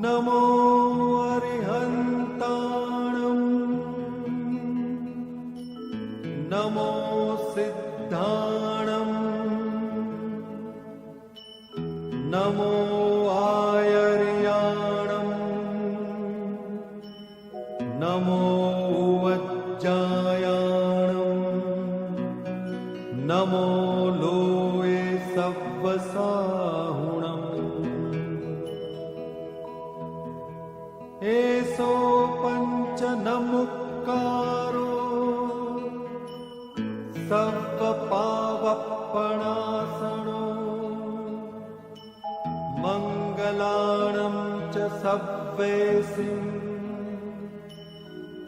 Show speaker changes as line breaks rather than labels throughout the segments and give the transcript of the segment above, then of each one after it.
नमो अरिहन्ताणं नमो सिद्धाणं नमो आयर्याणं नमो वज्जायाणं नमो लोये सव्वसाहुणम् एसो पंच नमुक्कारो सव्वपावप्पणासनो मंगलाणं च सव्वेसिं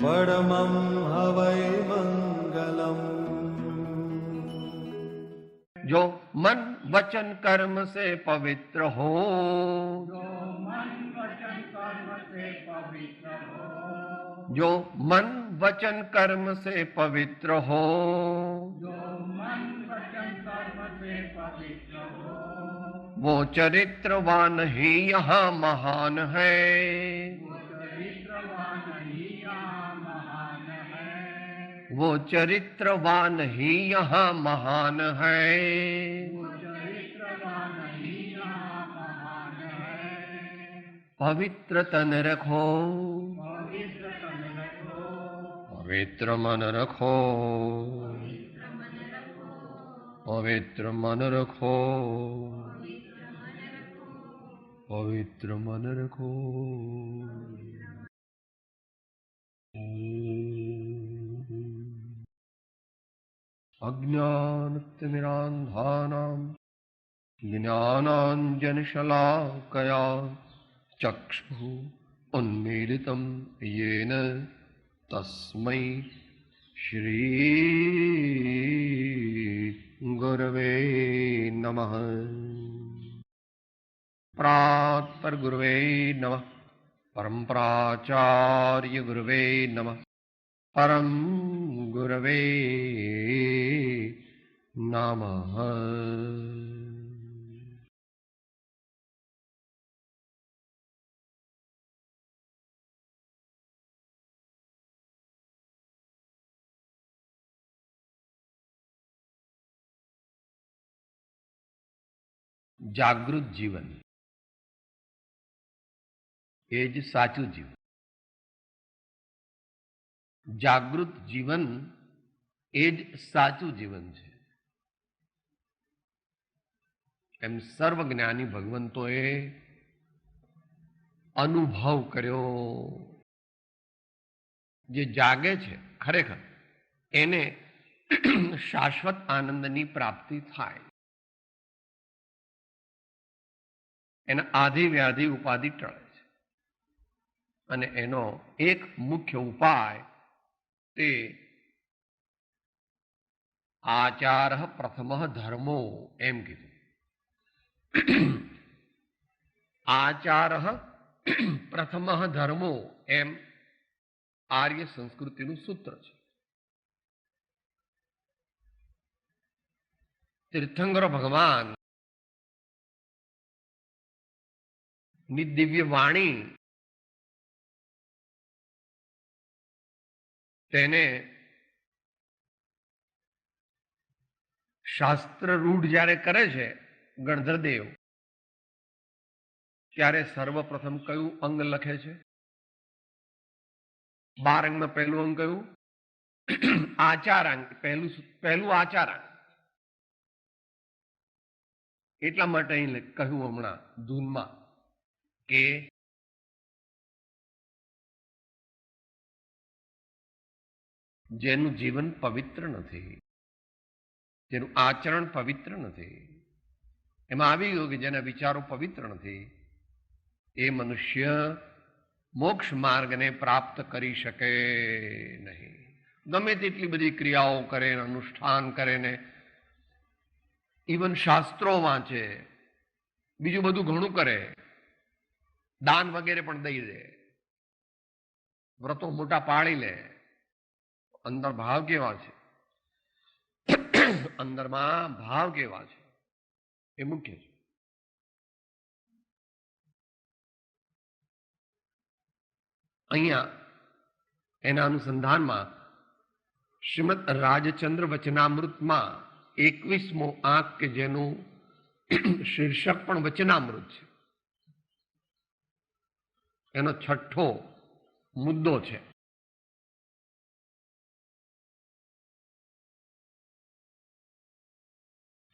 परमं हवै मंगलम्।
जो मन वचन कर्म से पवित्र हो, जो मन वचन कर्म से पवित्र हो, वो चरित्रवान ही यहाँ महान है। वो चरित्रवान ही यहाँ महान है। पवित्र तन रखो, पवित्र मन रखो, पवित्र मन रखो, पवित्र मन रखो। अज्ञानतिमिरान्धानां ज्ञानाञ्जनशलाकया चक्षुः उन्मीलितं येन तस्मै श्री गुरवे नमः। प्रातः गुरवे नमः, परम्पराचार्य गुरवे नमः, परम गुरवे नमः। जागृत जीवन એ જ સાચું જીવન. જાગૃત જીવન એ જ સાચું જીવન છે. એમ સર્વજ્ઞાની ભગવંતોએ અનુભવ કર્યો. જે જાગે છે ખરેખર એને શાશ્વત આનંદની પ્રાપ્તિ થાય. એના આધિ વ્યાધિ ઉપાધિ ટળે છે અને એનો એક મુખ્ય ઉપાય તે આચાર પ્રથમ ધર્મો એમ કીધું. આચાર પ્રથમ ધર્મો એમ આર્ય સંસ્કૃતિનું સૂત્ર છે. તીર્થંકર ભગવાન ની દિવ્ય વાણી તેને શાસ્ત્ર રૂઢ જ્યારે કરે છે ગણધરદેવ, ત્યારે સર્વપ્રથમ કયું અંગ લખે છે? 12 અંગમાં પહેલું અંગ કયું? આચારાંગ. પહેલું આચારાંગ. એટલા માટે અહીં કહ્યું હમણાં ધૂનમાં કે જેનું જીવન પવિત્ર નથી, જેનું આચરણ પવિત્ર નથી, એમાં આવી ગયું કે જેના વિચારો પવિત્ર નથી, એ મનુષ્ય મોક્ષ માર્ગને પ્રાપ્ત કરી શકે નહીં. ગમે તેટલી બધી ક્રિયાઓ કરે, અનુષ્ઠાન કરે ને ઇવન શાસ્ત્રો વાંચે, બીજું બધું ઘણું કરે, દાન વગેરે પણ દઈ દે, વ્રતો મોટા પાળી લે, અંદર ભાવ કેવા છે, અંદરમાં ભાવ કેવા છે એ મુખ્ય છે. અહીંયા એના અનુસંધાનમાં શ્રીમદ રાજચંદ્ર વચનામૃતમાં 21મો આંક કે જેનું શીર્ષક પણ વચનામૃત છે, એનો 6ઠ્ઠો મુદ્દો છે.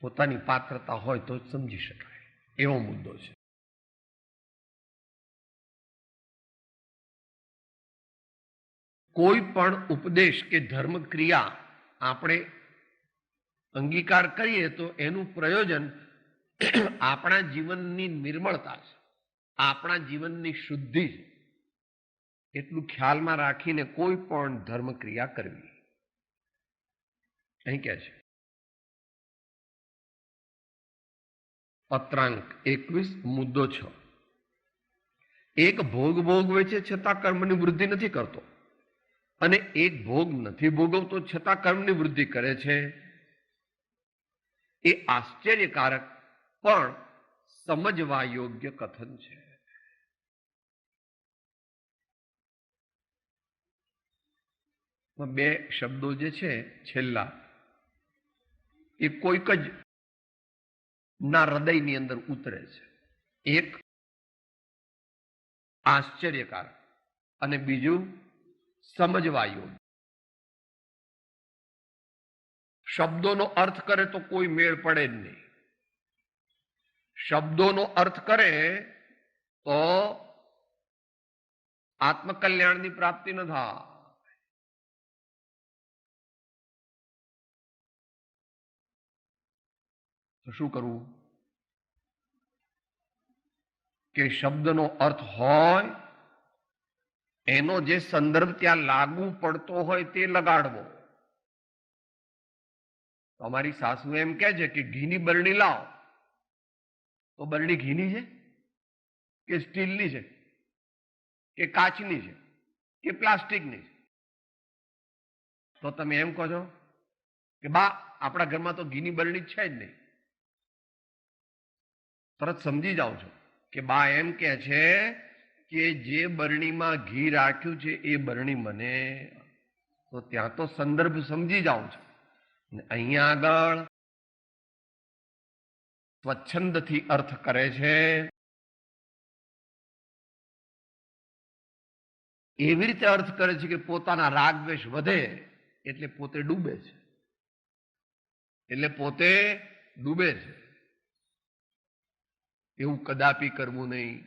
પોતાની પાત્રતા હોય તો જ સમજી શકાય એવો મુદ્દો છે. કોઈ પણ ઉપદેશ કે ધર્મ ક્રિયા આપણે અંગીકાર કરીએ તો એનું પ્રયોજન આપણા જીવનની નિર્મળતા છે, આપણા જીવનની શુદ્ધિ છે. એટલું ખ્યાલમાં રાખીને કોઈ પણ ધર્મ ક્રિયા કરવી. અહીં કહે છે પત્રાંક 21 મુદ્દો 6. એક ભોગ ભોગવે છે છતાં કર્મની વૃદ્ધિ નથી કરતો, અને એક ભોગ નથી ભોગવતો છતાં કર્મની વૃદ્ધિ કરે છે. એ આશ્ચર્યકારક પણ સમજવા યોગ્ય કથન છે. બે શબ્દો જે છે છેલ્લા, એ કોઈક જ ના હૃદયની અંદર ઉતરે છે. એક આશ્ચર્યકારક અને બીજું સમજવા યોગ્ય. શબ્દોનો અર્થ કરે તો કોઈ મેળ પડે જ નહીં. શબ્દોનો અર્થ કરે તો આત્મકલ્યાણની પ્રાપ્તિ ન થાય. તો શું કરવું? કે શબ્દનો અર્થ હોય એનો જે સંદર્ભ ત્યાં લાગુ પડતો હોય તે લગાડવો. અમારી સાસુ એમ કહે છે કે ઘીની બરણી લાવો, તો બરણી ઘીની છે કે સ્ટીલની છે કે કાચની છે કે પ્લાસ્ટિકની છે? તો તમે એમ કહો છો કે બા આપણા ઘરમાં તો ઘીની બરણી છે જ નહીં. તરત સમજી જાઓ છો કે બા એમ કહે છે કે જે બરણીમાં ઘી રાખ્યું છે એ બરણી મને. તો ત્યાં તો સંદર્ભ સમજી જાઓ છો. અહીંયા આગળ સ્વચ્છંદથી અર્થ કરે છે. એવી રીતે અર્થ કરે છે કે પોતાના રાગ દ્વેષ વધે એટલે પોતે ડૂબે છે, એટલે પોતે ડૂબે છે. એવું કદાપી કરવું નહીં,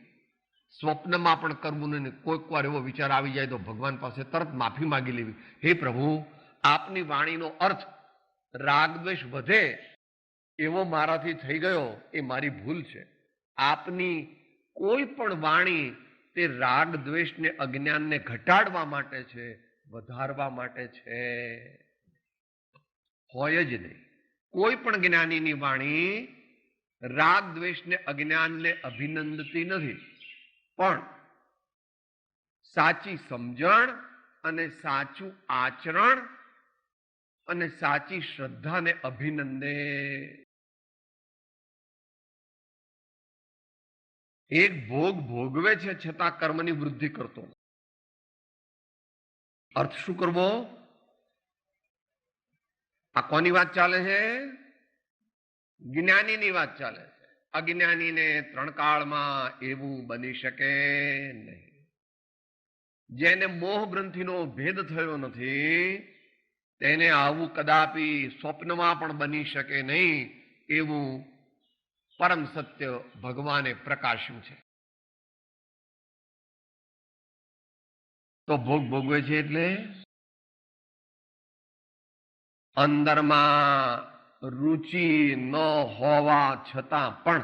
સ્વપ્નમાં પણ કરવું નહીં. કોઈક વાર એવો વિચાર આવી જાય તો ભગવાન પાસે તરત માફી માંગી લેવી. હે પ્રભુ, આપની વાણીનો અર્થ રાગદ્વેષ વધે એવો મારાથી થઈ ગયો, એ મારી ભૂલ છે. આપની કોઈ પણ વાણી તે રાગ દ્વેષને અજ્ઞાનને ઘટાડવા માટે છે, વધારવા માટે છે, હોય જ નહીં. કોઈ પણ જ્ઞાનીની વાણી રાગ દ્વેષને અજ્ઞાનને અભિનંદતી નથી, પણ સાચી સમજણ અને સાચું આચરણ અને સાચી શ્રદ્ધાને અભિનંદે. એક ભોગ ભોગવે છે છતાં કર્મની વૃદ્ધિ કરતો. અર્થ શું કરવો? આ કોની વાત ચાલે છે? જ્ઞાનીની વાત ચાલે છે. અજ્ઞાનીને 3 કાળમાં એવું બની શકે નહીં. જેને મોહ ગ્રંથિનો ભેદ થયો નથી તેને આવું કદાપી સ્વપ્નમાં પણ બની શકે નહીં એવું પરમ સત્ય ભગવાને પ્રકાશ્યું છે. તો ભોગ ભોગવે છે એટલે અંદરમાં રુચિ ન હોવા છતાં પણ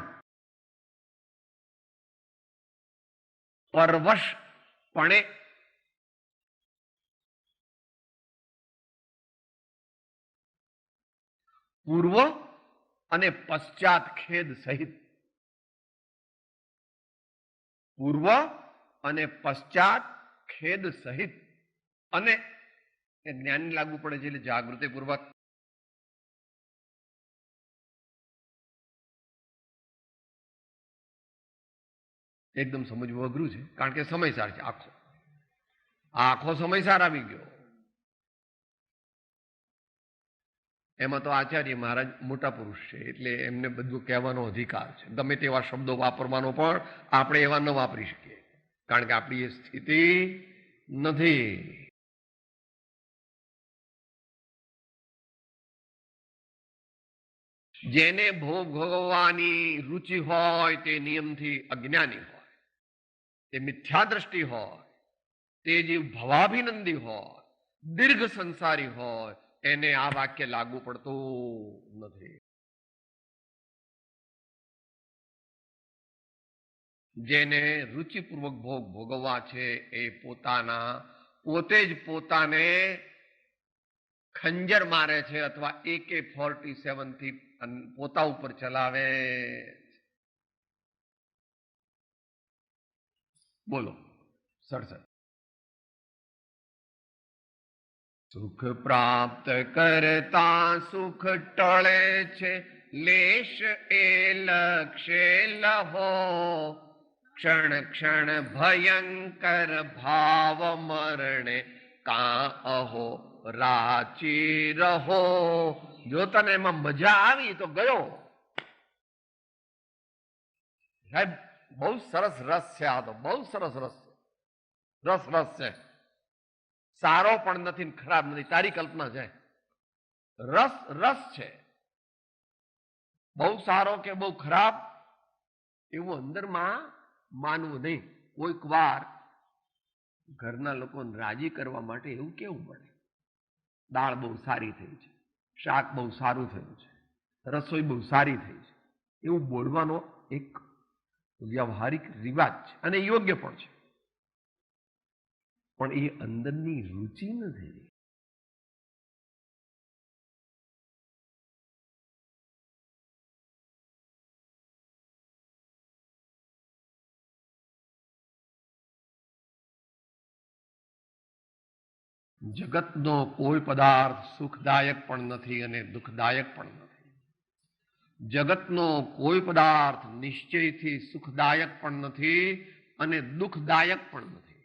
પરવશપણે પૂર્વ અને પશ્ચાત ખેદ સહિત, પૂર્વ અને પશ્ચાત ખેદ સહિત, અને જ્ઞાન લાગુ પડે છે એટલે જાગૃતિ પૂર્વક એકદમ સમજવું અઘરું છે, કારણ કે સમયસાર છે આખો. આખો સમય સાર આવી ગયો. એમાં તો આચાર્ય મહારાજ મોટા પુરુષ છે એટલે એમને બધું કહેવાનો અધિકાર છે. ગમે તેવા શબ્દો વાપરવાનો પણ આપણે એવા ન વાપરી શકીએ, કારણ કે આપણી એ સ્થિતિ નથી. જેને ભોગ ભોગવવાની રુચિ હોય તે નિયમથી અજ્ઞાની હોય, તે મિથ્યા દ્રષ્ટિ હોય, તે જીવ ભવાભિનંદી હોય, દીર્ઘ સંસારી હોય, એને આ વાક્ય લાગુ પડતું નથી. જેને રુચિપૂર્વક ભોગ ભોગવવા છે એ પોતે જ પોતાને ખંજર મારે છે અથવા AK-47 થી પોતા ઉપર ચલાવે. બોલો સડસઠ. સુખ પ્રાપ્ત કરતા સુખ ટળે છે, લેશ એ લક્ષે લહો, ક્ષણ ક્ષણ ભયંકર ભાવ મરણે કા અહો રાચી રહો. જો તને એમાં મજા આવી તો ગયો. સાહેબ બહુ સરસ રસ છે, આ તો બહુ સરસ રસ છે. રસ છે, સારો પણ નથી ખરાબ નથી, તારી કલ્પના છે. રસ છે. બહુ સારો કે બહુ ખરાબ એવું અંદરમાં માનવું નહીં. કોઈક વાર ઘરના લોકોને રાજી કરવા માટે એવું કેવું પડે, દાળ બહુ સારી થઈ છે, શાક બહુ સારું થયું છે, રસોઈ બહુ સારી થઈ છે, એવું બોલવાનો એક વ્યવહારિક રિવાજ છે અને યોગ્ય પણ છે, પણ એ અંદરની રુચિ નથી. જગતનો કોઈ પદાર્થ સુખદાયક પણ નથી અને દુઃખદાયક પણ નથી. જગતનો કોઈ પદાર્થ નિશ્ચયથી સુખદાયક પણ નથી અને દુઃખદાયક પણ નથી.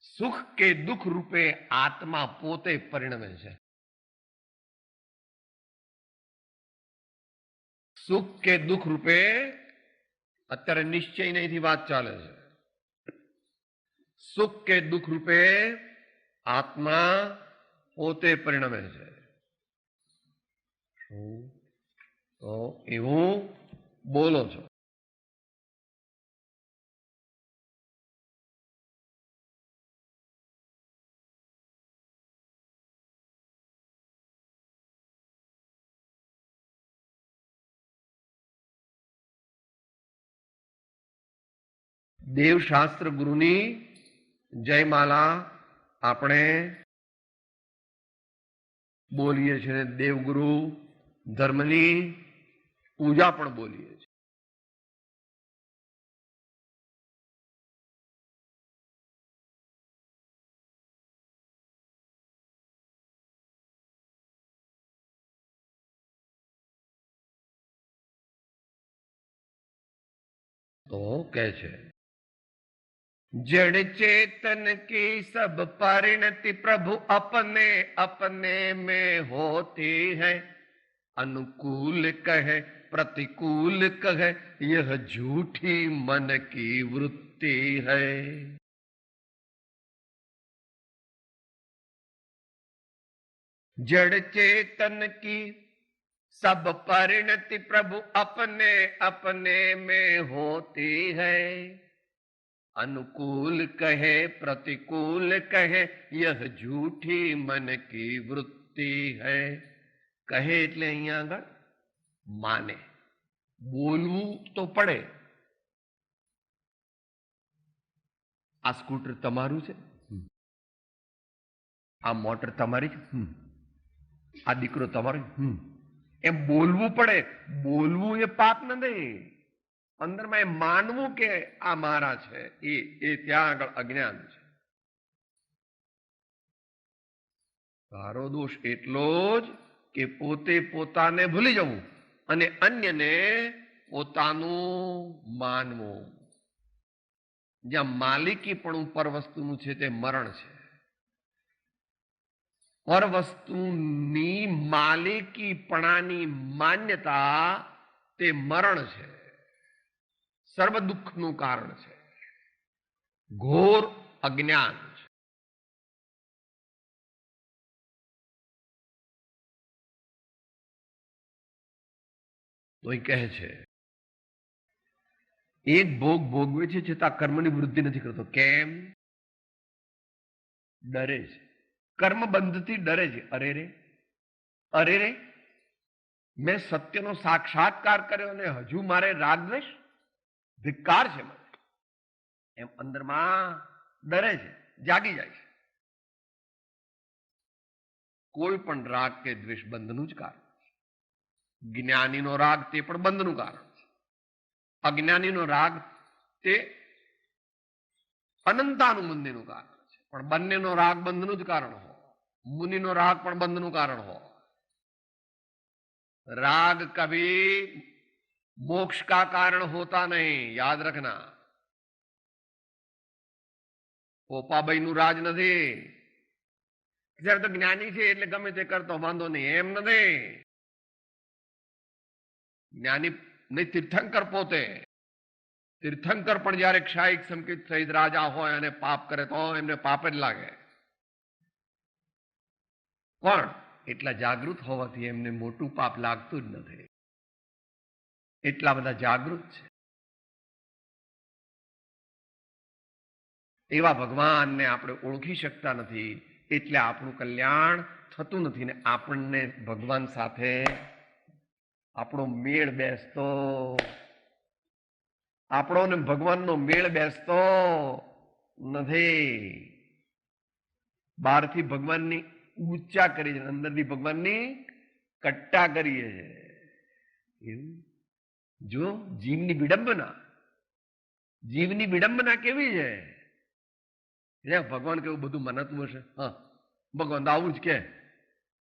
સુખ કે દુઃખ રૂપે આત્મા પોતે પરિણમે છે. સુખ કે દુઃખ રૂપે અત્યારે નિશ્ચય નહીંથી વાત ચાલે છે. સુખ કે દુઃખ રૂપે આત્મા પોતે પરિણમે છે. તો એવું બોલો છો. દેવશાસ્ત્ર ગુરુની જયમાલા આપણે બોલીએ છીએ, દેવગુરુ ધર્મની પૂજા પણ બોલીએ છીએ. તો કહે છે जड़ चेतन की सब परिणति प्रभु अपने अपने में होती है, अनुकूल कहे प्रतिकूल कहे यह झूठी मन की वृत्ति है. जड़ चेतन की सब परिणति प्रभु अपने अपने में होती है, अनुकूल कहे प्रतिकूल कहे यह झूठी मन की वृत्ति है. કહે એટલે અહીંયા આગળ માને. બોલવું તો પડે. આ સ્કૂટર તમારું છે, આ મોટર તમારી છે, આ દીકરો તમારો, એમ બોલવું પડે. બોલવું એ પાપ નથી. અંદરમાં એ માનવું કે આ મારા છે એ ત્યાં આગળ અજ્ઞાન છે. તારો દોષ એટલો જ કે પોતે પોતાને ભૂલી જવું અને અન્યને પોતાનું માનવું. જ્યાં માલિકીપણું પર વસ્તુનું છે તે મરણ છે. પર વસ્તુની માલિકીપણાની માન્યતા તે મરણ છે, સર્વ દુઃખનું કારણ છે, ઘોર અજ્ઞાન છે. તો એ કહે છે એક ભોગ ભોગવે છે છતાં કર્મની વૃદ્ધિ નથી કરતો. કેમ? ડરે છે. કર્મ બંધથી ડરે છે. અરે રે મેં સત્યનો સાક્ષાત્કાર કર્યો અને હજુ મારે રાગદ્વેષ, ધિક્કાર છે મને, એમ અંદરમાં ડરે છે, જાગી જાય છે. કોઈ પણ રાગ કે દ્વેષ બંધનું જ કારણ છે. જ્ઞાનીનો રાગ તે પણ બંધનું કારણ છે. અજ્ઞાનીનો રાગ તે અનંતાનુબંધીનું કારણ છે. પણ બંનેનો રાગ બંધનું જ કારણ હો. मुनि राग पण बंधनु कारण हो. राग कभी मोक्ष का कारण होता नहीं, याद रखना. પોપાભાઈ નું રાજ નથી. જયારે તો જ્ઞાની છે એટલે ગમે તે કરતો વાંધો નહીં, એમ નથી. જ્ઞાની નહીં, તીર્થંકર પોતે. તીર્થંકર પણ જયારે ક્ષાયિક સંકિત સહિત રાજા હોય અને પાપ કરે તો એમને પાપ જ લાગે. પણ એટલા જાગૃત હોવાથી એમને મોટું પાપ લાગતું જ નથી. એટલા બધા જાગૃત છે. એવા ભગવાનને આપણે ઓળખી શકતા નથી, એટલે આપણું કલ્યાણ થતું નથી ને આપણને ભગવાન સાથે આપણો મેળ બેસતો, આપણો ને ભગવાનનો મેળ બેસતો નથી. બહારથી ભગવાનની ઊંચા કરીએ છીએ, અંદરથી ભગવાનની કટ્ટા કરીએ છીએ. જો જીવની વિડંબના કેવી છે. ભગવાન કેવું બધું મનાતું હશે. હા, ભગવાન આવું જ કે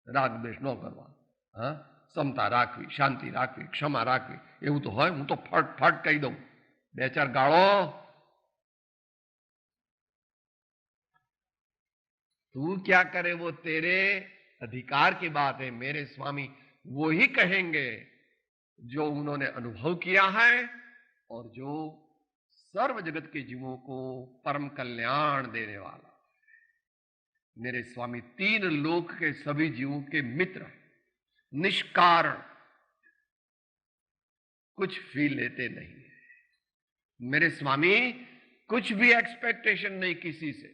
રાગ દ્વેષ ન કરવા, હા, સમતા રાખવી, શાંતિ રાખવી, ક્ષમા રાખવી, એવું તો હોય. હું તો ફટ ફટ કહી દઉં, બે ચાર ગાળો. तू क्या करे वो तेरे अधिकार की बात है. मेरे स्वामी वो ही कहेंगे जो उन्होंने अनुभव किया है और जो सर्व जगत के जीवों को परम कल्याण देने वाला. मेरे स्वामी तीन लोक के सभी जीवों के मित्र, निष्कारण, कुछ फी लेते नहीं. मेरे स्वामी कुछ भी एक्सपेक्टेशन नहीं किसी से.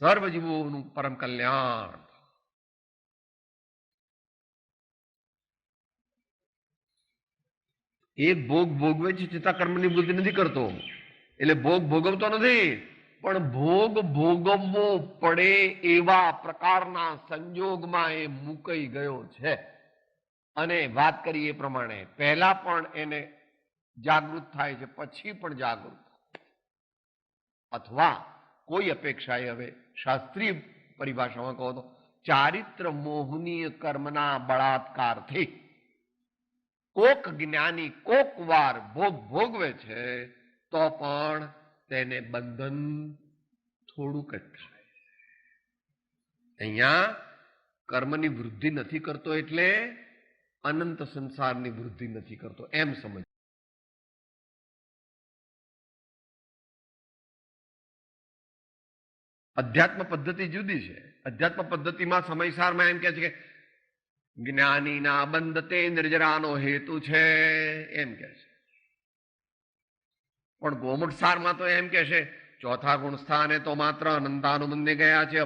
સર્વ જીવોનું પરમ કલ્યાણ. એક ભોગ ભોગવે છે છતાં કર્મની વૃદ્ધિ નથી કરતો. એટલે ભોગ ભોગવતો નથી, પણ ભોગ ભોગવવો પડે એવા પ્રકારના સંજોગમાં એ મુકાઈ ગયો છે. અને વાત કરી એ પ્રમાણે પહેલા પણ એને જાગૃત થાય છે, પછી પણ જાગૃત, અથવા કોઈ અપેક્ષાએ, હવે શાસ્ત્રીય પરિભાષામાં કહો તો ચારિત્ર મોહનીય કર્મના બળાત્કારથી કોક જ્ઞાની કોક વાર ભોગ ભોગવે છે તો પણ તેને બંધન થોડુંક જ થાય. અહીંયા કર્મની વૃદ્ધિ નથી કરતો એટલે અનંત સંસારની વૃદ્ધિ નથી કરતો, એમ સમજ. અધ્યાત્મ પદ્ધતિ જુદી છે. અધ્યાત્મ પદ્ધતિમાં સમયસારમાં એમ કે છે કે જ્ઞાનીના બંધતે નિર્જરાનો હેતુ છે, એમ કે છે. પણ ગોમુખ સારમાં તો એમ કે છે ચોથા ગુણ સ્થાને તો માત્ર અનંતાનુબંધે ગયા છે.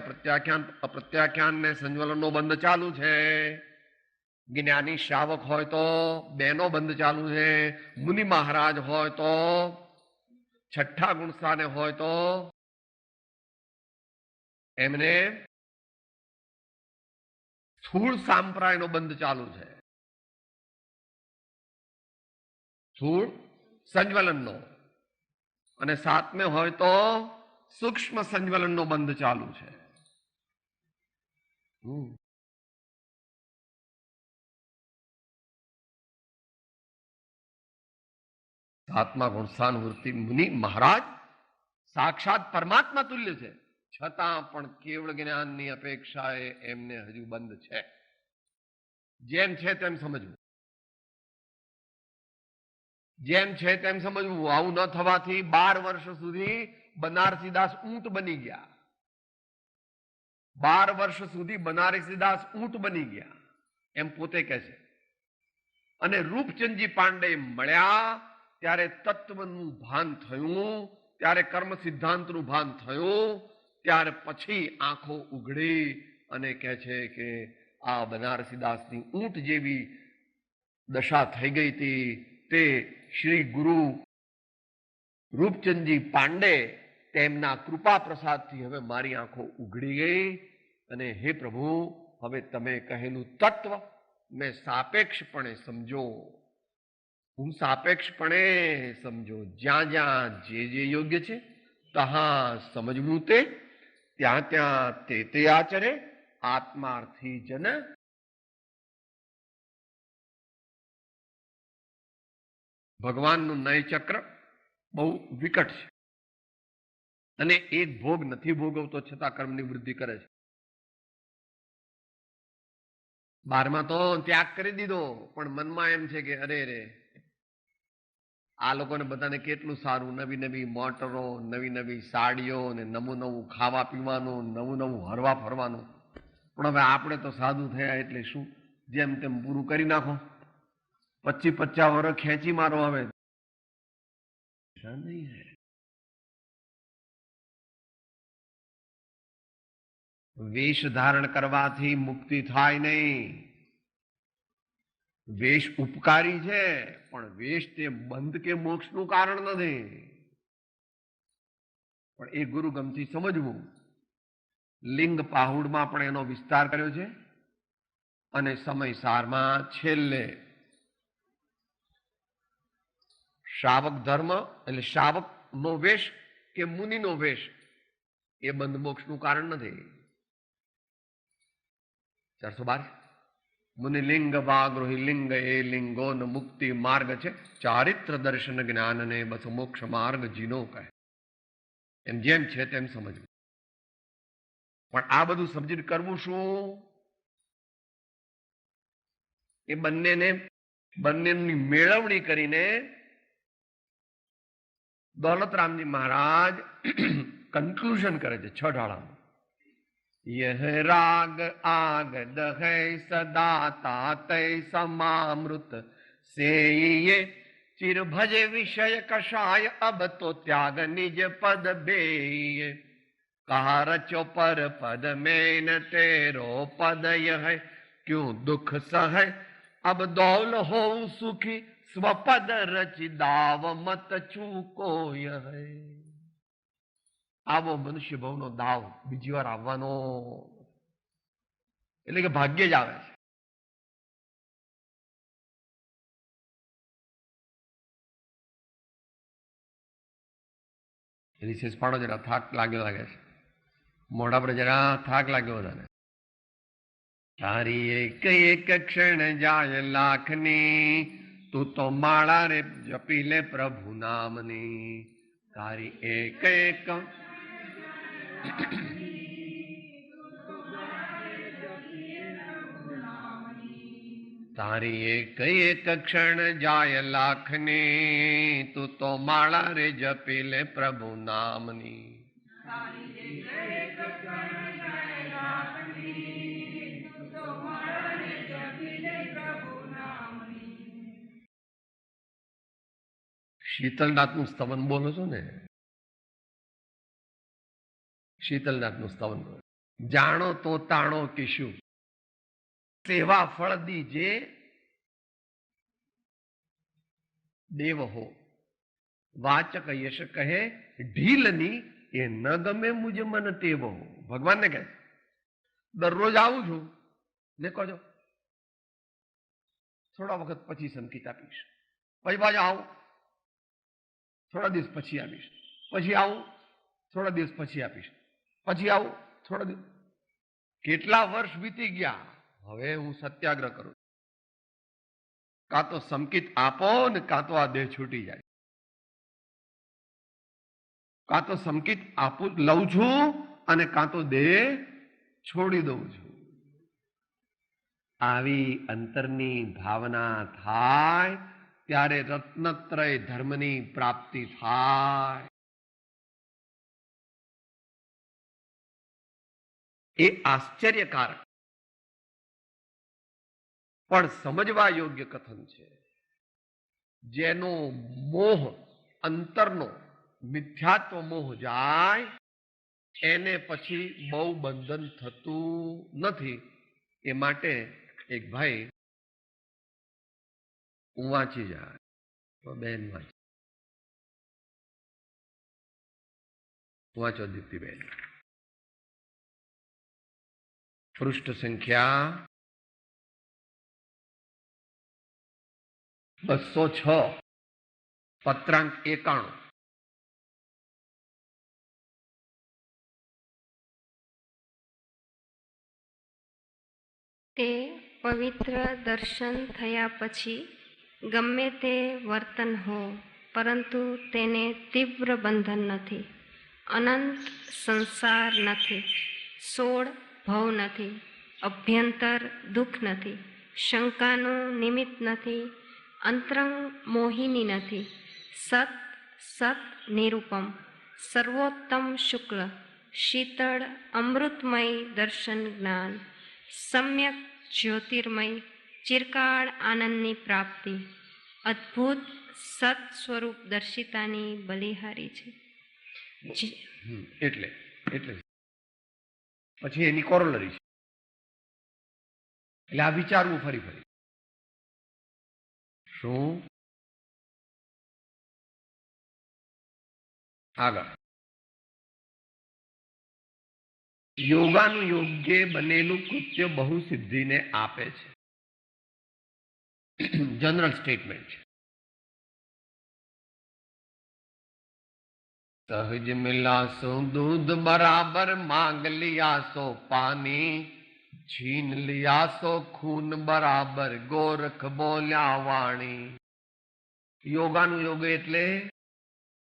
અપ્રત્યાખ્યાન ને સંજ્વલનનો બંધ ચાલુ છે. જ્ઞાની શ્રાવક હોય તો બેનો બંધ ચાલુ છે. મુનિ મહારાજ હોય તો છઠ્ઠા ગુણ સ્થાને હોય તો એમને સ્થૂળ સાંપ્રાયનો બંધ ચાલુ છે. સ્થૂળ સંજ્વલનનો. અને સાતમે હોય તો સૂક્ષ્મ સંજ્વલનનો બંધ ચાલુ છે. આત્મા ગુણસ્થાન વૃત્તિ મુનિ મહારાજ સાક્ષાત પરમાત્મા તુલ્ય છે, છતાં પણ કેવળ જ્ઞાનની અપેક્ષાએ એમને હજુ બંધ છે. જેમ છે તેમ સમજવું, જેમ છે તેમ સમજવું. આવું ન થવાથી 12 વર્ષ સુધી બનારસીદાસ ઊંટ બની ગયા. 12 વર્ષ સુધી બનારસીદાસ ઊંટ બની ગયા એમ પોતે કહે છે. અને રૂપચંદજી પાંડે મળ્યા ત્યારે તત્વનું ભાન થયું, ત્યારે કર્મ સિદ્ધાંતનું ભાન થયું, ત્યાર પછી આંખો ઉઘડી અને કહે છે કે આ બનારસીદાસની ઊંટ જેવી દશા થઈ ગઈ હતી તે શ્રી ગુરુ રૂપચંદજી પાંડે તેમના કૃપા પ્રસાદથી હવે મારી આંખો ઉઘડી ગઈ અને હે પ્રભુ હવે તમે કહેલું તત્વ મેં સાપેક્ષપણે સમજો. હું સાપેક્ષપણે સમજો. જ્યાં જ્યાં જે જે યોગ્ય છે તહાં સમજવું તે, ત્યાં ત્યાં તે આચરે. આત્માર્થી જન ભગવાનનું નય ચક્ર બહુ વિકટ છે અને એક ભોગ નથી ભોગવતો છતાં કર્મની વૃદ્ધિ કરે છે. 12માં તો ત્યાગ કરી દીધો, પણ મનમાં એમ છે કે અરે રે આ લોકોને બધાને કેટલું સારું, નવી નવી મોટરો, નવી નવી સાડીઓ ને નવું નવું ખાવા પીવાનું, નવું નવું હરવા ફરવાનું. પણ હવે આપણે તો સાધુ થયા એટલે શું, જેમ તેમ પૂરું કરી નાખો. 25-50 વર્ષ ખેંચી મારો. હવે નહીં હે. વેશ ધારણ કરવાથી મુક્તિ થાય નહીં. વેશ ઉપકારી છે પણ વેશ તે બંધ કે મોક્ષનું કારણ નથી. પણ એ ગુરુગમથી સમજવું. લિંગ પાહુડમાં પણ એનો વિસ્તાર કર્યો છે અને સમય સારમાં છેલ્લે શ્રાવક ધર્મ એટલે શ્રાવકનો વેશ કે મુનિનો વેશ એ બંધ મોક્ષનું કારણ નથી. 412 મુનિલિંગ વાગૃહિ લિંગ એ લિંગો ન મુક્તિ માર્ગ છે, ચારિત્ર દર્શન જ્ઞાન ને બસ મોક્ષ માર્ગ જીનો કહે. એમ જેમ છે તેમ સમજવું. પણ આ બધું સમજીને કરવું શું? એ બંનેની મેળવણી કરીને દોલતરામજી મહારાજ કન્ક્લુઝન કરે છે 6 ઢાળામાં. यह राग आग दहै सदा तातै समामृत से ये चिर भजे विषय कषाय अब तो त्याग निज पद बेय. कहा रचो पर पद में न तेरो पद यह क्यों दुख सह अब दौल हो सुखी स्वपद रचि दाव मत चूको यह. આવો મનુષ્ય ભવનો દાવ બીજી વાર આવવાનો એટલે કે ભાગ્ય જ આવે છે. રિસેસ પાડો, જરા થાક લાગે છે. મોઢા પર જરા થાક લાગ્યો બધાને. તારી એક એક ક્ષણ જાય લાખની, તું તો માળા રે જપી લે પ્રભુ નામની. તારી એક એક તારી એક એક ક્ષણ જાય લાખની, તું તો માળા રે જપી લે પ્રભુ નામની. શીતલનાથનું સ્તવન બોલો છો ને? શીતલનાથનું સ્તવન બોલો. જાણો તો તાણો કે શું સેવા ફળ દીજે દેવ હો. વાચક યશ કહે ઢીલની એ ન ગમે મુજ મન ટેવ હો. ભગવાનને કહે દરરોજ આવું છું ને કહો થોડા વખત પછી સંકેત આપીશ, પછી પાછું આવું થોડા દિવસ પછી આપીશ, પછી આવું થોડા દિવસ પછી આપીશ, પછી આવું થોડા દિવસ. કેટલા વર્ષ વીતી ગયા. હવે હું સત્યાગ્રહ કરું. કાં તો સંકેત આપો ને કાં તો આ દેહ છૂટી જાય. કાં તો સંકેત આપું લઉં છું અને કાં તો દેહ છોડી દઉં છું. આવી અંતરની ભાવના થાય ત્યારે રત્નત્રય ધર્મની પ્રાપ્તિ થાય. એ આશ્ચર્યકારક પણ સમજવા યોગ્ય કથન છે. જેનો મોહ અંતરનો મિથ્યાત્વ મોહ જાય એને પછી બહુ બંધન થતું નથી. એ માટે એક ભાઈ હું વાંચી જાય તો બેન વાંચો દીપ્તિબેન. પૃષ્ઠ સંખ્યા 206 પત્રાંક 91.
તે પવિત્ર દર્શન થયા પછી ગમે તે વર્તન હો, પરંતુ તેને તીવ્ર બંધન નથી, અનંત સંસાર નથી, 16 ભવ નથી, અભ્યંતર દુઃખ નથી, શંકાનું નિમિત્ત નથી, અંતરંગ મોહિની નથી, સત સત નિરૂપમ, સર્વોત્તમ શુક્લ, શીતળ અમૃતમય દર્શન જ્ઞાન, સમ્યક જ્યોતિર્મય ચિરકાળ આનંદની પ્રાપ્તિ, અદ્ભુત સત સ્વરૂપ દર્શિતાની બલિહારી છે.
એટલે પછી એની કોરોલરી છે. એટલે આ વિચારવું ફરી શું આગળ યોગાનું યોગ્ય બનેલું કૃત્ય બહુ સિદ્ધિને આપે છે. જનરલ સ્ટેટમેન્ટ છે. સહજ મિલા સો दूध बराबर मांग लिया सो पानी, छीन लिया सो खून बराबर गोरख बोल्या वाणी. યોગાનું યોગ એટલે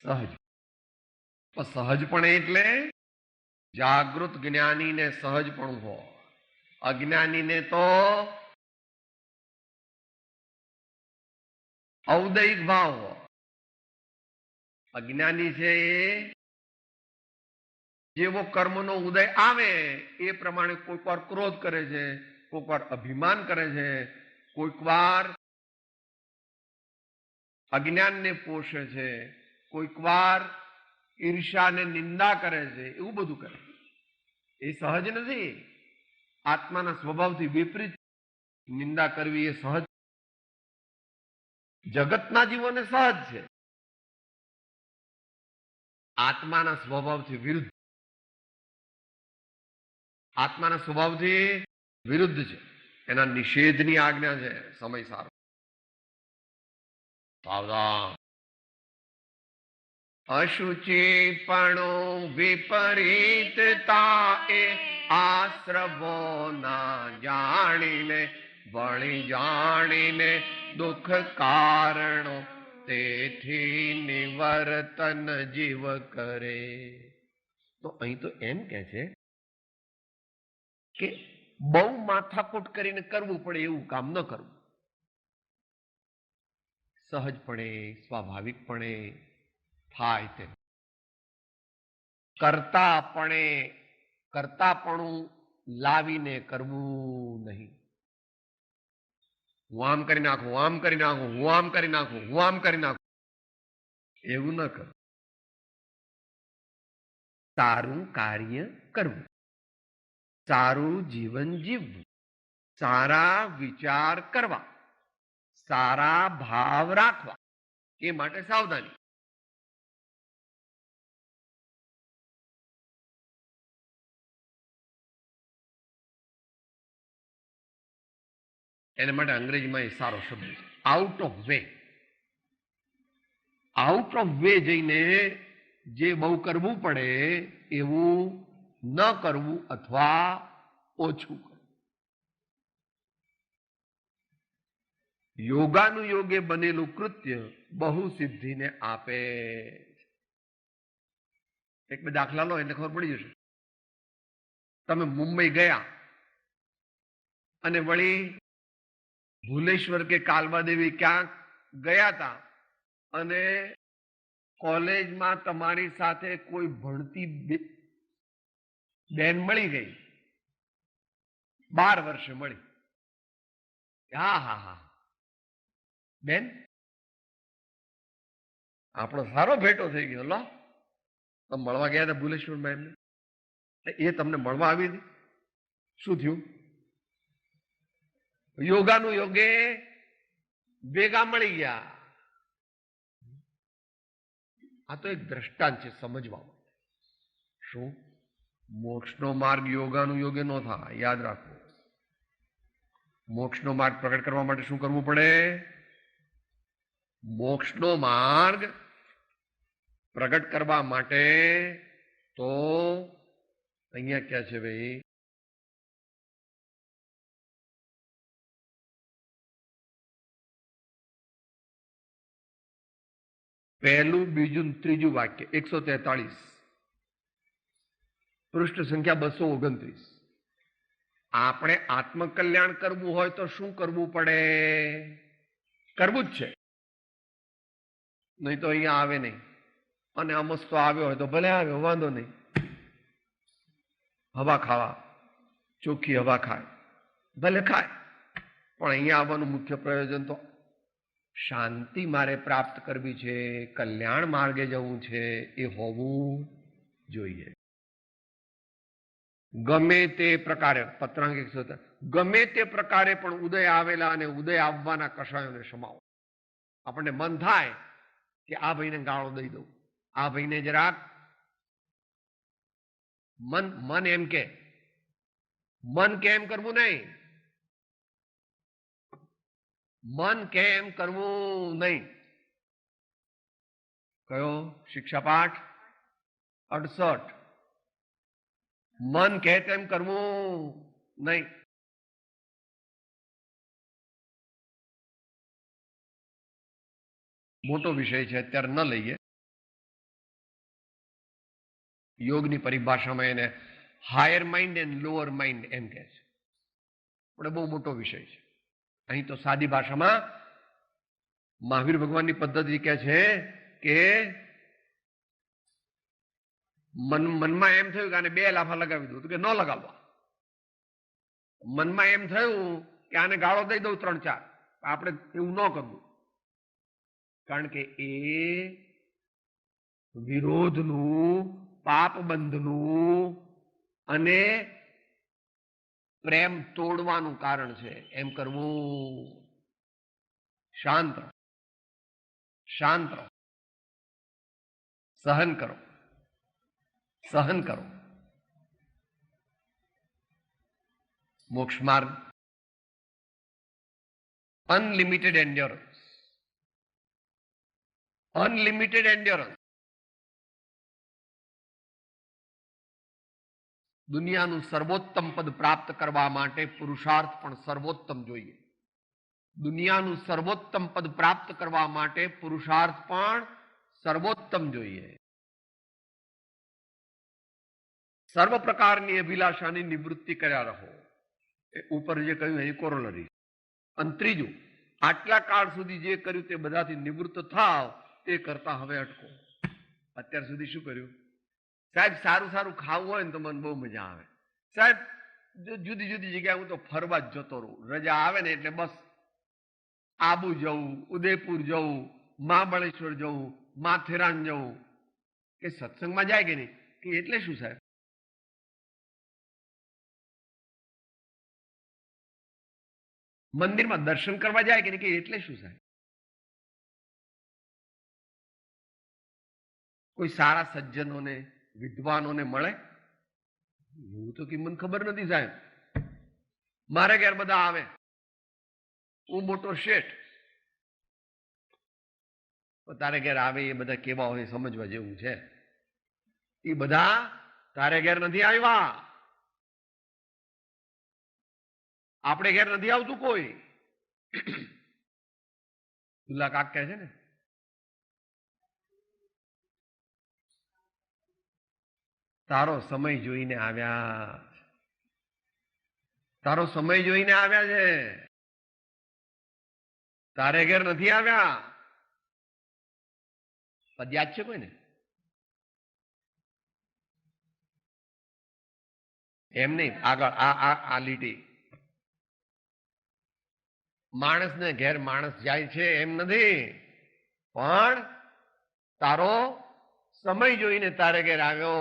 સહજ. સહજપણે એટલે જાગૃત જ્ઞાનીને સહજપણું હોય, અજ્ઞાનીને તો ઔદયિક ભાવ હોય. અજ્ઞાની છે એ જેવો કર્મનો ઉદય આવે એ પ્રમાણે કોઈક વાર ક્રોધ કરે છે, કોઈક વાર અભિમાન કરે છે, કોઈક વાર અજ્ઞાનને પોષે છે, કોઈક વાર ઈર્ષાને નિંદા કરે છે, એવું બધું કરે. એ સહજ નથી. આત્માના સ્વભાવથી વિપરીત નિંદા કરવી એ સહજ. જગતના જીવોને સહજ છે, આત્માના સ્વભાવથી વિરુદ્ધ. આત્માના સ્વભાવથી વિરુદ્ધ છે. એના નિષેધની આજ્ઞા છે. સમય સારો સાવધાન. અશુચિપણો વિપરીતતા એ આશ્રવો ના જાણીને વળી જાણીને દુઃખ કારણો તેથી નિવર્તન જીવ કરે. તો અહીં તો એમ કે છે કે બહુ માથાકૂટ કરીને કરવું પડે એવું કામ ન કરવું. સહજપણે સ્વાભાવિકપણે થાય તેમ કરતાપણું લાવીને કરવું નહીં. હું આમ કરી નાખું, આમ કરી નાખું, હું આમ કરી નાખું, હું આમ કરી નાખું, એવું ન કર. સારું કાર્ય કરવું, સારું જીવન જીવવું, સારા વિચાર કરવા, સારા ભાવ રાખવા, એ માટે સાવધાની. એના માટે અંગ્રેજીમાં એ સારો શબ્દ છે, out of way. Out of way જઈને જે બહુ કરવું પડે એવું ન કરવું અથવા ઓછું કરવું. યોગાનું યોગે બનેલું કૃત્ય બહુ સિદ્ધિને આપે. એક બે દાખલા લો એટલે ખબર પડી જશે. તમે મુંબઈ ગયા અને વળી ભુલેશ્વર કે કાલબાદેવી ક્યાંક ગયા હતા અને કોલેજમાં તમારી સાથે કોઈ ભણતી બેન મળી ગઈ, 12 વર્ષે મળી. હા હા હા બેન, આપણો સારો ભેટો થઈ ગયો. લો, તમે મળવા ગયા હતા ભુલેશ્વરમાં એમને, એ તમને મળવા આવી હતી. શું થયું? યોગાનું યોગે ભેગા મળી ગયા. આ તો એક દ્રષ્ટાંત છે સમજવા. શું? મોક્ષનો માર્ગ યોગાનું યોગે નો થાય, યાદ રાખો. મોક્ષનો માર્ગ પ્રગટ કરવા માટે શું કરવું પડે? મોક્ષનો માર્ગ પ્રગટ કરવા માટે તો અહીંયા ક્યાં છે ભાઈ? પહેલું, બીજું, ત્રીજું વાક્ય 143, પૃષ્ઠ સંખ્યા 229. આપણે આત્મકલ્યાણ કરવું હોય તો શું કરવું પડે? કરવું જ છે, નહીં તો અહીંયા આવે નહીં. અને અમસ્તો આવ્યો હોય તો ભલે આવ્યો, વાંધો નહીં. હવા ખાવા, ચોખ્ખી હવા ખાય, ભલે ખાય. પણ અહીંયા આવવાનું મુખ્ય પ્રયોજન તો શાંતિ મારે પ્રાપ્ત કરવી છે, કલ્યાણ માર્ગે જવું છે, એ હોવું જોઈએ. ગમે તે પ્રકારે, પત્રાંક 117, ગમે તે પ્રકારે પણ ઉદય આવેલા અને ઉદય આવવાના કષાયોને સમાવો. આપણને મન થાય કે આ ભાઈને ગાળો દઈ દઉં, આ ભાઈને જરાક મન એમ કે, મન કેમ કરવું નહીં, મન કેમ કરવું નહીં. કયો શિક્ષાપાઠ? 68. મન કહે તેમ કરવું નહીં. મોટો વિષય છે, અત્યારે ન લઈએ. યોગની પરિભાષામાં એને higher mind and lower mind એમ કહે છે, પણ બહુ મોટો વિષય છે. અહીં તો સાદી ભાષામાં મહાવીર ભગવાનની પદ્ધતિ કહે છે કે મનમાં એમ થયું કે આને 2 લાફા લગાવી દઉં, તો કે ન લગાવવા. મનમાં એમ થયું કે આને ગાળો દઈ દઉં 3-4, આપણે એવું ન કરવું, કારણ કે એ વિરોધનું, પાપબંધનું અને પ્રેમ તોડવાનું કારણ છે. એમ કરવું. શાંત રહો, શાંત રહો, સહન કરો, સહન કરો. મોક્ષ માર્ગ અનલિમિટેડ એન્ડ્યોરન્સ, અનલિમિટેડ એન્ડ્યોરન્સ. દુનિયાનું સર્વોત્તમ પદ પ્રાપ્ત કરવા માટે પુરુષાર્થ પણ સર્વોત્તમ જોઈએ. દુનિયાનું સર્વોત્તમ પદ પ્રાપ્ત કરવા માટે પુરુષાર્થ પણ સર્વોત્તમ જોઈએ. સર્વ પ્રકારની અભિલાષાની નિવૃત્તિ કર્યા રહો. એ ઉપર જે કહ્યું એ કોરોલરી. અને ત્રીજું, આટલા કાળ સુધી જે કર્યું તે બધાથી નિવૃત્ત થાવ, તે કરતા હવે અટકો. અત્યાર સુધી શું કર્યું? સાહેબ સારું સારું ખાવું હોય ને તો મને બહુ મજા આવે. સાહેબ જુદી જુદી જગ્યાએ હું તો ફરવા જ જતો રહું. રજા આવે ને એટલે બસ આબુ જવું, ઉદયપુર જવું, મહાબળેશ્વર જવું, માથેરાન જવું. કે સત્સંગમાં જાય કે નહીં? કે એટલે શું સાહેબ? મંદિરમાં દર્શન કરવા જાય કે નહીં? કે એટલે શું સાહેબ? કોઈ સારા સજ્જનોને, વિદ્વાનોને મળે? એવું તો કે મને ખબર નથી સાહેબ. મારે ઘેર બધા આવે, હું મોટો શેઠ. તારે ઘેર આવે એ બધા કેવા હોય સમજવા જેવું છે. એ બધા તારે ઘેર નથી આવ્યા. આપણે ઘેર નથી આવતું કોઈ. દુલ્લા કાક કહે છે ને, તારો સમય જોઈને આવ્યા, તારો સમય જોઈને આવ્યા છે, તારે ઘેર નથી આવ્યા. પદ યાદ છે કોઈને? એમ નહીં, આગળ આ લીટી. માણસને ઘેર માણસ જાય છે એમ નથી, પણ તારો સમય જોઈને તારે ઘેર આવ્યો.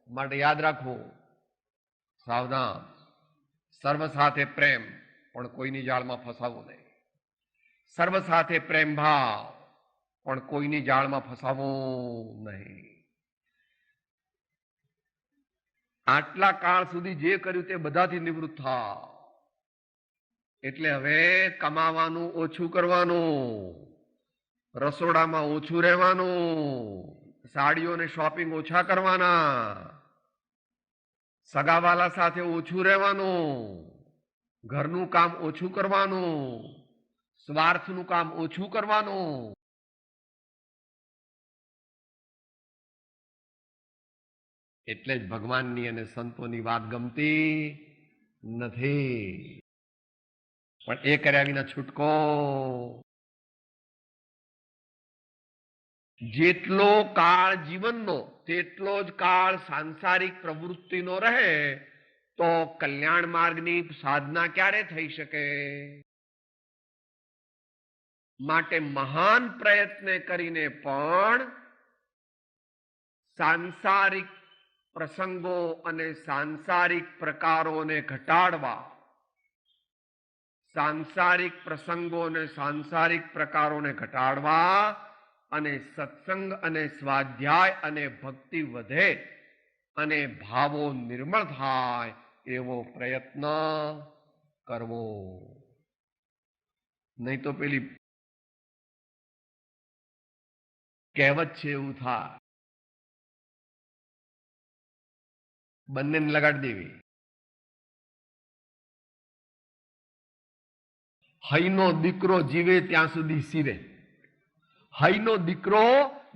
માટે યાદ રાખવું, સાવધાન. સર્વ સાથે પ્રેમ, પણ કોઈની જાળમાં ફસાવવું નહીં. સર્વ સાથે પ્રેમ ભાવ, પણ કોઈની જાળમાં ફસાવવું નહીં. આટલા કાળ સુધી જે કર્યું તે બધાથી નિવૃત્ત થાવ. એટલે હવે કમાવાનું ઓછું કરવાનું, રસોડામાં ઓછું રહેવાનું, સાડીઓને શોપિંગ ઓછા કરવાના, સગાવાલા સાથે ઓછું રહેવાનું, ઘરનું કામ ઓછું કરવાનું, સ્વાર્થનું કામ ઓછું કરવાનું. એટલે જ ભગવાનની અને સંતોની વાત ગમતી નથી. પણ એ કર્યા વિના છૂટકો. જેટલો કાળ જીવનનો તેટલો જ કાળ સાંસારિક પ્રવૃત્તિનો રહે તો કલ્યાણ માર્ગની સાધના ક્યારે થઈ શકે? માટે મહાન પ્રયત્ન કરીને પણ સાંસારિક પ્રસંગો અને સાંસારિક પ્રકારોને ઘટાડવા, સાંસારિક પ્રસંગો અને સાંસારિક પ્રકારોને ઘટાડવા અને સત્સંગ અને સ્વાધ્યાય અને ભક્તિ વધે અને ભાવો નિર્મળ થાય એવો પ્રયત્ન કરવો. નહીં તો પેલી કહેવત છે એવું થાય, બંનેને લગાડી દેવી. હઈનો દીકરો જીવે ત્યાં સુધી સીવે, હઈનો દીકરો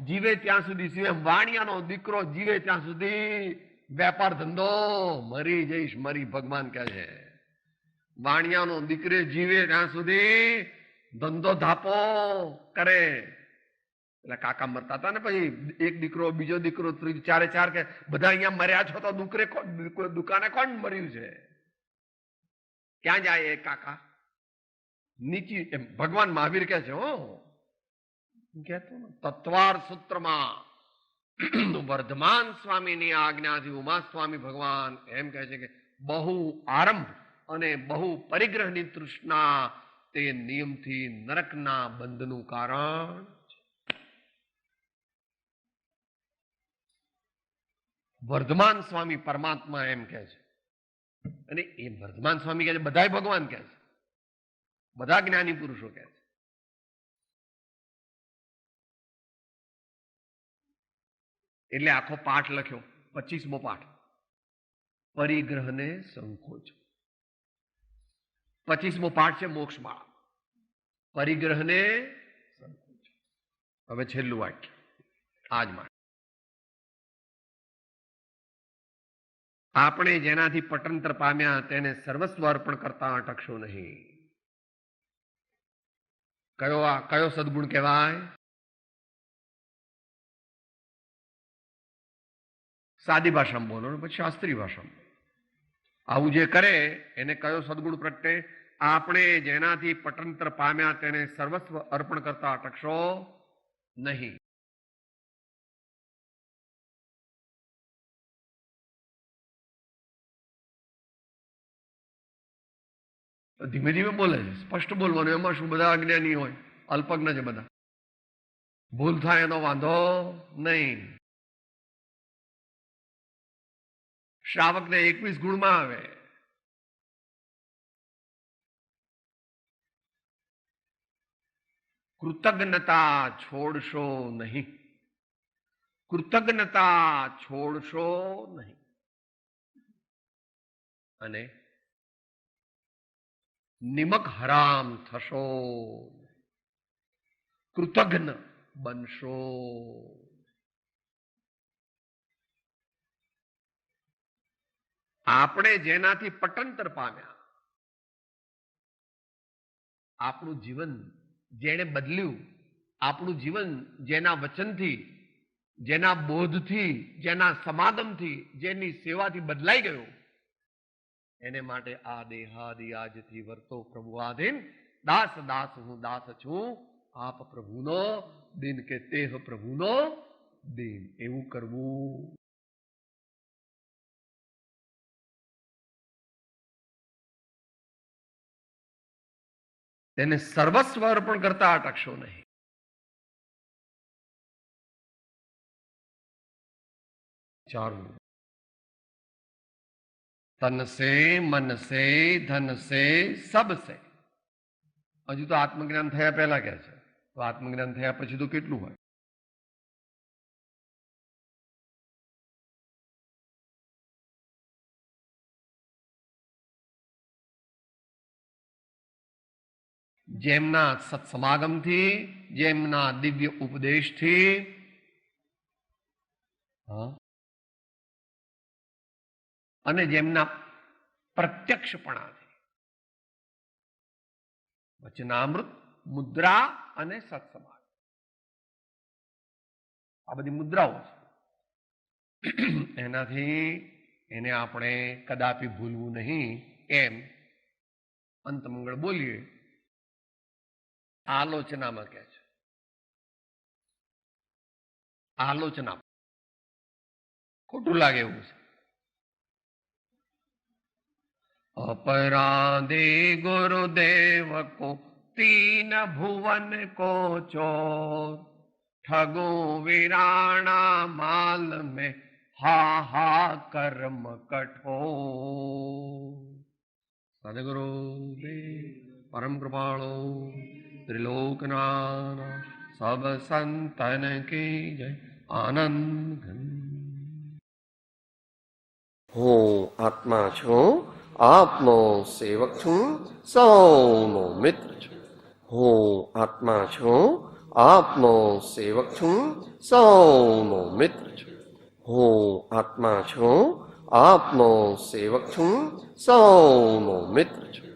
જીવે ત્યાં સુધી સીવે. વાણિયાનો દીકરો જીવે ત્યાં સુધી વેપાર ધંધો, મરી જઈશ મરી, ભગવાન કહે છે. વાણિયાનો દીકરે જીવે ત્યાં સુધી ધંધો ધાપો કરે. એટલે કાકા મરતા હતા ને, પછી એક દીકરો, બીજો દીકરો, ત્રીજો, ચારે ચાર કે બધા અહીંયા મર્યા છો તો દુકાને કોણ મર્યું છે? ક્યાં જાય એ કાકા? નીચી. ભગવાન મહાવીર કહે છે, કહેતો તત્વાર સૂત્રમાં વર્ધમાન સ્વામીની આજ્ઞાથી ઉમા સ્વામી ભગવાન એમ કહે છે કે બહુ આરંભ અને બહુ પરિગ્રહની તૃષ્ણા તે નિયમથી નરકના બંધનું કારણ. વર્ધમાન સ્વામી પરમાત્મા એમ કહે છે. અને એ વર્ધમાન સ્વામી કહે છે, બધા ભગવાન કહે છે, બધા જ્ઞાની પુરુષો કહે છે. એટલે આખો પાઠ લખ્યો, 25મો પાઠ, પરિગ્રહને સંકોચ. 25મો પાઠ છે મોક્ષમાળા, પરિગ્રહને સંકોચ. હવે છેલ્લું વાક્ય આજ માટે. આપણે જેનાથી પટંતર પામ્યા તેને સર્વસ્વ અર્પણ કરતા અટકશો નહીં. કયો સદગુણ કહેવાય? સાદી ભાષામાં બોલો ને પછી શાસ્ત્રીય ભાષામાં. આવું જે કરે એને કયો સદગુણ પ્રગટે? આપણે જેનાથી પટંતર પામ્યા તેને સર્વસ્વ અર્પણ કરતા અટકશો નહીં. ધીમે ધીમે બોલે છે, સ્પષ્ટ બોલવાનું. એમાં શું, બધા અજ્ઞાની હોય, અલ્પજ્ઞ છે બધા, ભૂલ થાય એનો વાંધો નહીં. શ્રાવકને 21 ગુણમાં આવે. કૃતજ્ઞતા છોડશો નહીં, કૃતજ્ઞતા છોડશો નહીં. અને નિમક હરામ થશો, કૃતજ્ઞ બનશો. આપણે જેનાથી પટંતર પામ્યા, આપણું જીવન જેણે બદલ્યું, આપણું જીવન જેના વચનથી, જેના બોધથી, જેના સમાગમથી, જેની સેવાથી બદલાઈ ગયું, એને માટે આ દેહાદિ આજથી વર્તો પ્રભુ આધીન, દાસ દાસ હું દાસ છું, આપ પ્રભુનો દિન કે તેહ પ્રભુનો દિન, એવું કરવું. તેને સર્વસ્વ અર્પણ કરતા અટકશો નહીં. ચાલુ તન સે મન સે ધન સે સબ સે. હજુ તો આત્મજ્ઞાન થયા પહેલા કે છે, તો આત્મજ્ઞાન થયા પછી તો કેટલું હોય. જેમના સત્સમાગમથી, જેમના દિવ્ય ઉપદેશથી, અને જેમના પ્રત્યક્ષપણાથી, વચનામૃત, મુદ્રા અને સત્સમાગ, આ બધી મુદ્રાઓ છે. એનાથી એને આપણે કદાપી ભૂલવું નહીં. એમ અંતમંગળ બોલીએ આલોચનામાં કહે છે. આલોચના ખોટું લાગે એવું છે. अपराधे गुरुदेव को तीन भुवन को चोर, ठगो वीराणा माल में हा हा कर्म कठोर. सदगुरु देव परम कृपाणो त्रिलोकनाथ सब संतन की जय. आनंद घन.
હું આત્મા છું, આપનો સેવક છું, સૌનો મિત્ર છું. હું આત્મા છું, આપનો સેવક છું, સૌનો મિત્ર છું. હું આત્મા છું, આપનો સેવક છું, સૌનો મિત્ર છું.